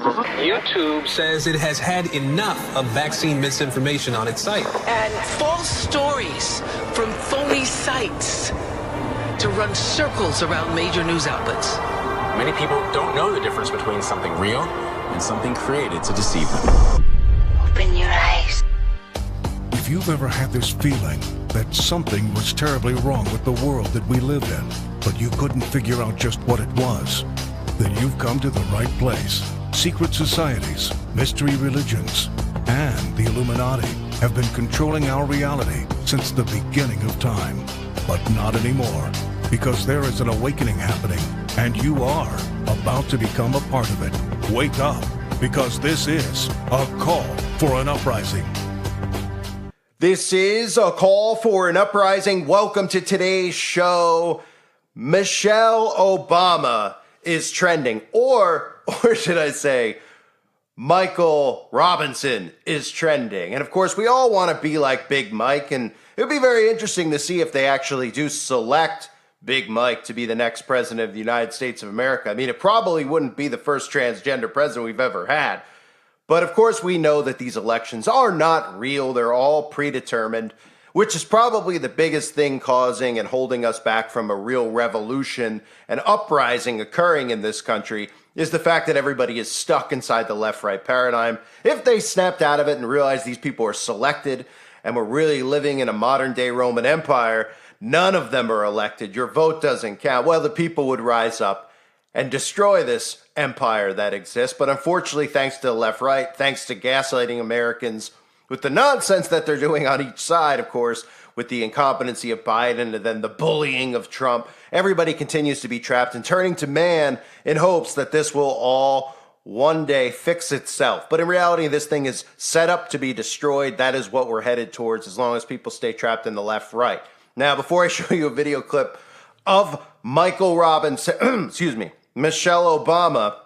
YouTube says it has had enough of vaccine misinformation on its site. And false stories from phony sites to run circles around major news outlets. Many people don't know the difference between something real and something created to deceive them. Open your eyes. If you've ever had this feeling that something was terribly wrong with the world that we live in, but you couldn't figure out just what it was, then you've come to the right place. Secret societies, mystery religions, and the Illuminati have been controlling our reality since the beginning of time. But not anymore, because there is an awakening happening, and you are about to become a part of it. Wake up, because this is a call for an uprising. This is a call for an uprising. Welcome to today's show. Michelle Obama is trending, or should I say, Michael Robinson is trending. And of course, we all want to be like Big Mike, and it would be very interesting to see if they actually do select Big Mike to be the next president of the United States of America. I mean, it probably wouldn't be the first transgender president we've ever had. But of course, we know that these elections are not real. They're all predetermined, which is probably the biggest thing causing and holding us back from a real revolution and uprising occurring in this country, is the fact that everybody is stuck inside the left-right paradigm. If they snapped out of it and realized these people are selected and we're really living in a modern-day Roman Empire, none of them are elected. Your vote doesn't count. Well, the people would rise up and destroy this empire that exists. But unfortunately, thanks to the left-right, thanks to gaslighting Americans with the nonsense that they're doing on each side, of course, with the incompetency of Biden and then the bullying of Trump, everybody continues to be trapped and turning to man in hopes that this will all one day fix itself. But in reality, this thing is set up to be destroyed. That is what we're headed towards as long as people stay trapped in the left-right. Now, before I show you a video clip of Michael Robinson, Michelle Obama,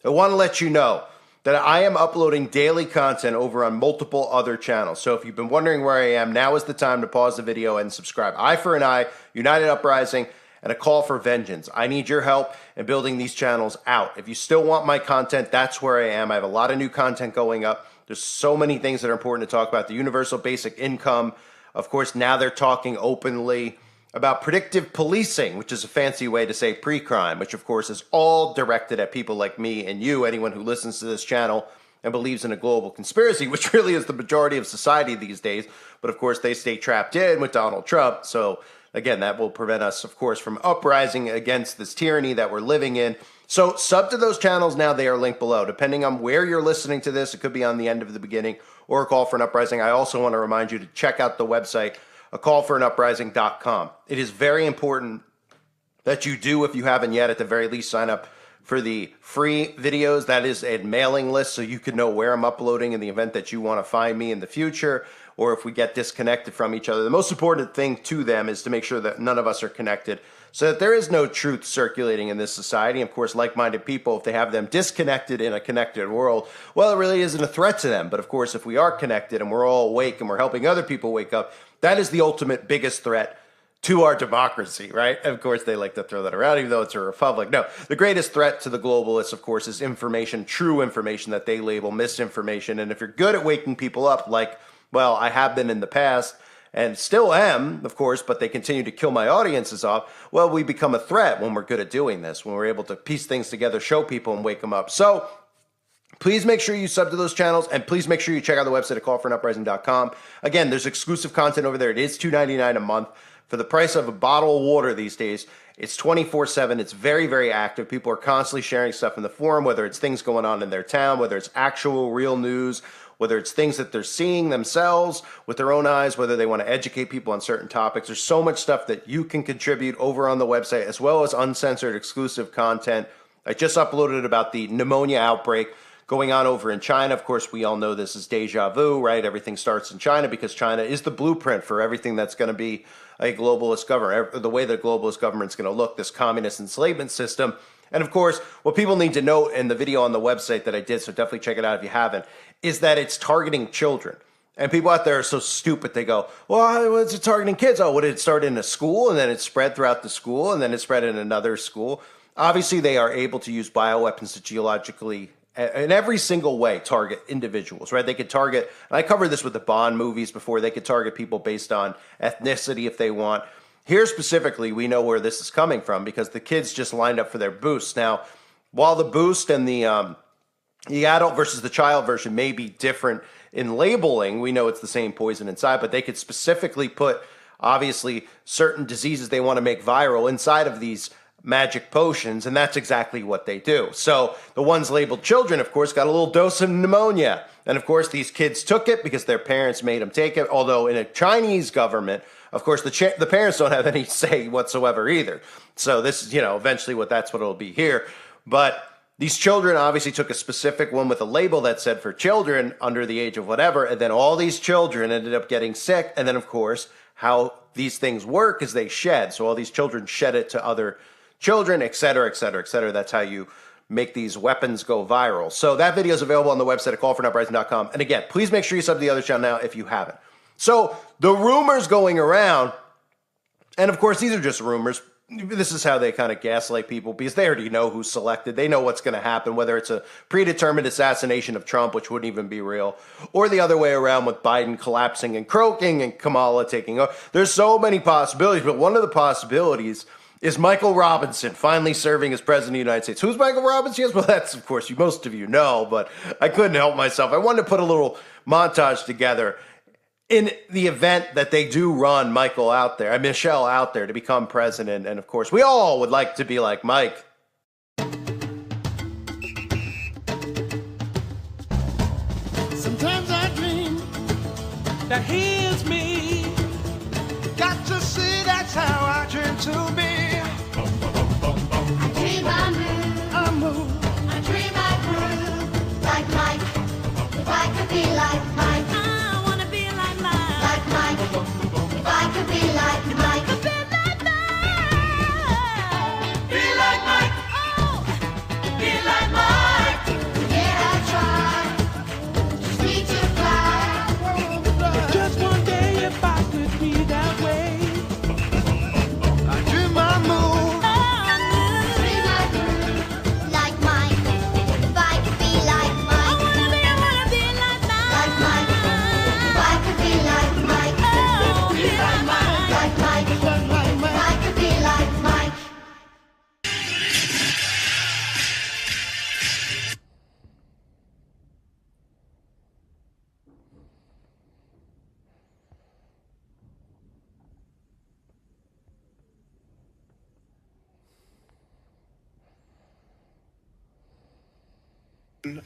I want to let you know that I am uploading daily content over on multiple other channels. So if you've been wondering where I am, now is the time to pause the video and subscribe. Eye for an Eye, United Uprising, and A Call for Vengeance. I need your help in building these channels out. If you still want my content, that's where I am. I have a lot of new content going up. There's so many things that are important to talk about. The universal basic income. Of course, now they're talking openly about predictive policing, which is a fancy way to say pre-crime, which of course is all directed at people like me and you, anyone who listens to this channel and believes in a global conspiracy, which really is the majority of society these days. But of course, they stay trapped in with Donald Trump. So again, that will prevent us, of course, from uprising against this tyranny that we're living in. So sub to those channels now. They are linked below. Depending on where you're listening to this, it could be on the end of the beginning or A Call for an Uprising. I also want to remind you to check out the website, acallforanuprising.com. It is very important that you do, if you haven't yet, at the very least, sign up for the free videos. That is a mailing list so you can know where I'm uploading in the event that you want to find me in the future or if we get disconnected from each other. The most important thing to them is to make sure that none of us are connected so that there is no truth circulating in this society. Of course, like-minded people, if they have them disconnected in a connected world, well, it really isn't a threat to them. But of course, if we are connected and we're all awake and we're helping other people wake up, that is the ultimate biggest threat to our democracy, right? Of course, they like to throw that around, even though it's a republic. No, the greatest threat to the globalists, of course, is information, true information that they label misinformation. And if you're good at waking people up, like, well, I have been in the past and still am, of course, but they continue to kill my audiences off, well, we become a threat when we're good at doing this, when we're able to piece things together, show people, and wake them up. So please make sure you sub to those channels, and please make sure you check out the website at callforanuprising.com. Again, there's exclusive content over there. It is $2.99 a month. For the price of a bottle of water these days, it's 24/7. It's very, very active. People are constantly sharing stuff in the forum, whether it's things going on in their town, whether it's actual real news, whether it's things that they're seeing themselves with their own eyes, whether they want to educate people on certain topics. There's so much stuff that you can contribute over on the website, as well as uncensored exclusive content. I just uploaded about the pneumonia outbreak going on over in China. Of course, we all know this is deja vu, right? Everything starts in China because China is the blueprint for everything that's going to be a globalist government, the way the globalist government's going to look, this communist enslavement system. And of course, what people need to note in the video on the website that I did, so definitely check it out if you haven't, is that it's targeting children. And people out there are so stupid. They go, well, what's it targeting kids? Oh, what did it start in a school and then it spread throughout the school and then it spread in another school? Obviously, they are able to use bioweapons to geologically in every single way target individuals, right? They could target, and I covered this with the Bond movies before, they could target people based on ethnicity if they want. Here specifically, we know where this is coming from because the kids just lined up for their boosts. Now, while the boost and the adult versus the child version may be different in labeling, we know it's the same poison inside, but they could specifically put, obviously, certain diseases they want to make viral inside of these magic potions, and that's exactly what they do. So the ones labeled children, of course, got a little dose of pneumonia. And of course, these kids took it because their parents made them take it. Although in a Chinese government, of course, the parents don't have any say whatsoever either. So this is, eventually that's what it'll be here. But these children obviously took a specific one with a label that said for children under the age of whatever. And then all these children ended up getting sick. And then, of course, how these things work is they shed. So all these children shed it to other children, et cetera, et cetera, et cetera. That's how you make these weapons go viral. So that video is available on the website at callfornuprising.com. And again, please make sure you sub to the other channel now if you haven't. So the rumors going around, and of course, these are just rumors. This is how they kind of gaslight people because they already know who's selected. They know what's going to happen, whether it's a predetermined assassination of Trump, which wouldn't even be real, or the other way around with Biden collapsing and croaking and Kamala taking over. There's so many possibilities, but one of the possibilities is Michael Robinson finally serving as president of the United States. Who's Michael Robinson? Yes, well, that's, of course, most of you know, but I couldn't help myself. I wanted to put a little montage together in the event that they do run Michelle out there to become president. And of course, we all would like to be like Mike. Sometimes I dream that he is me. Got to see that's how I dream to be. I dream I move, I move. I dream I groove. Like Mike, if I could be like Mike. I wanna be like Mike. Like Mike, if I could be like Mike. Be like Mike. Be like Mike. Oh, Be like Mike. Yeah, I try. Just need to fly. Just one day if I could be that way. I dream I move. Dream I groove. Like Mike, if I could be like Mike. I wanna be like Mike. Like Mike, if I could be like Mike. Oh, be like Mike. Like Mike, if I could be like Mike.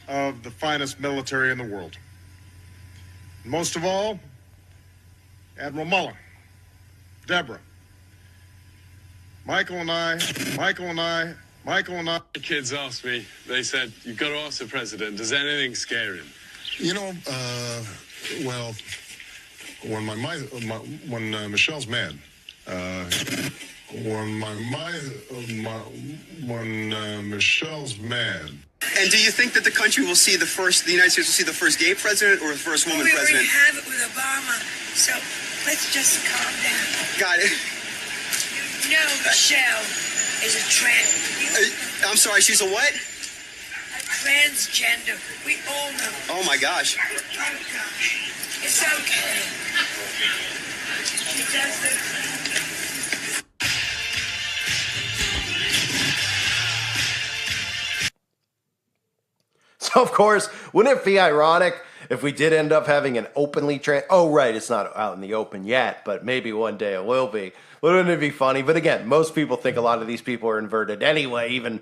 Of the finest military in the world. Most of all, Admiral Mullen, Deborah, Michael and I. The kids asked me, they said, you've got to ask the president, does anything scare him? Well, when Michelle's mad, when Michelle's mad. And do you think that the United States will see the first gay president or the first woman president? We have it with Obama, so let's just calm down. Got it. You know Michelle is a I'm sorry, she's a what? transgender. We all know. Oh my gosh. It's okay. She does the... So, of course, wouldn't it be ironic if we did end up having an openly it's not out in the open yet, but maybe one day it will be. Wouldn't it be funny? But again, most people think a lot of these people are inverted anyway, even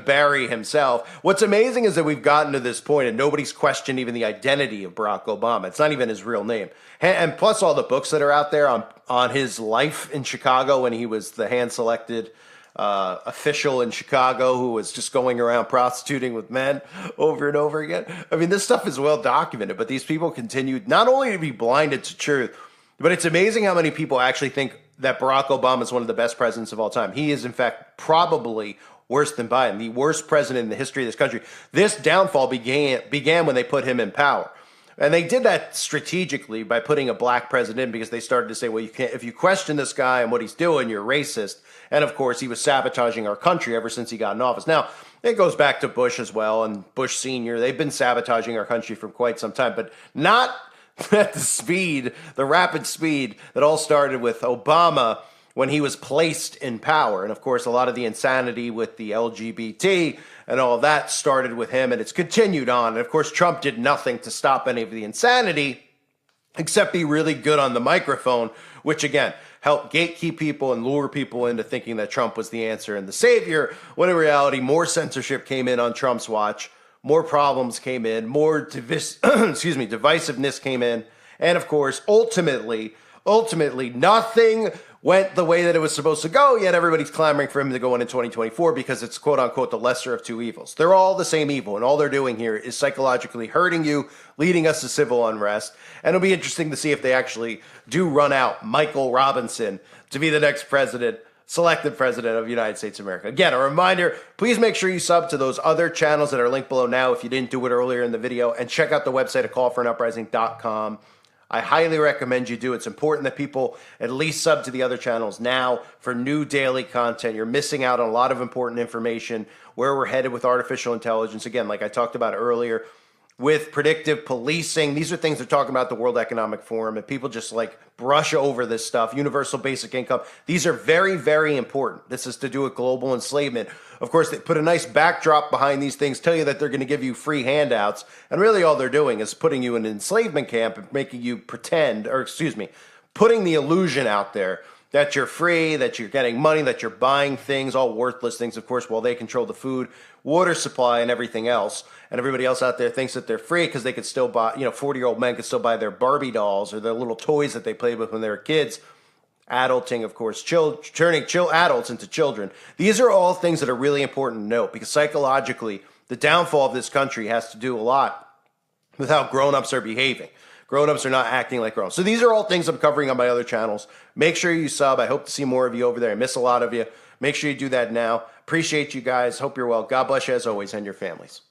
Barry himself. What's amazing is that we've gotten to this point and nobody's questioned even the identity of Barack Obama. It's not even his real name. And plus all the books that are out there on his life in Chicago when he was the hand-selected official in Chicago who was just going around prostituting with men over and over again. I mean, this stuff is well documented, but these people continued not only to be blinded to truth, but it's amazing how many people actually think that Barack Obama is one of the best presidents of all time. He is, in fact, probably worse than Biden, the worst president in the history of this country. This downfall began when they put him in power. And they did that strategically by putting a black president in because they started to say, well, you can't, if you question this guy and what he's doing, you're racist. And of course, he was sabotaging our country ever since he got in office. Now, It goes back to Bush as well and Bush Sr. They've been sabotaging our country for quite some time, but not at the rapid speed that all started with Obama when he was placed in power. And of course, a lot of the insanity with the LGBT and all that started with him, and it's continued on. And of course, Trump did nothing to stop any of the insanity except be really good on the microphone, which again, helped gatekeep people and lure people into thinking that Trump was the answer and the savior, when in reality, more censorship came in on Trump's watch, more problems came in, more divisiveness came in, and of course, ultimately, nothing went the way that it was supposed to go, yet everybody's clamoring for him to go in 2024 because it's quote-unquote the lesser of two evils. They're all the same evil, and all they're doing here is psychologically hurting you, leading us to civil unrest, and it'll be interesting to see if they actually do run out Michael Robinson to be the next selected president of the United States of America. Again, a reminder, please make sure you sub to those other channels that are linked below now if you didn't do it earlier in the video, and check out the website at callforanuprising.com. I highly recommend you do. It's important that people at least sub to the other channels now for new daily content. You're missing out on a lot of important information, where we're headed with artificial intelligence. Again, like I talked about earlier, with predictive policing. These are things they're talking about at the World Economic Forum, and people just like brush over this stuff. Universal basic income. These are very, very important. This is to do with global enslavement. Of course, they put a nice backdrop behind these things, tell you that they're going to give you free handouts, and really all they're doing is putting you in an enslavement camp and making you pretend, putting the illusion out there that you're free, that you're getting money, that you're buying things, all worthless things, of course, while they control the food, water supply, and everything else. And everybody else out there thinks that they're free because they could still buy, 40-year-old men could still buy their Barbie dolls or their little toys that they played with when they were kids. Adulting, of course, turning adults into children. These are all things that are really important to note because psychologically, the downfall of this country has to do a lot with how grown-ups are behaving. Grown-ups are not acting like grown-ups. So these are all things I'm covering on my other channels. Make sure you sub. I hope to see more of you over there. I miss a lot of you. Make sure you do that now. Appreciate you guys. Hope you're well. God bless you as always and your families.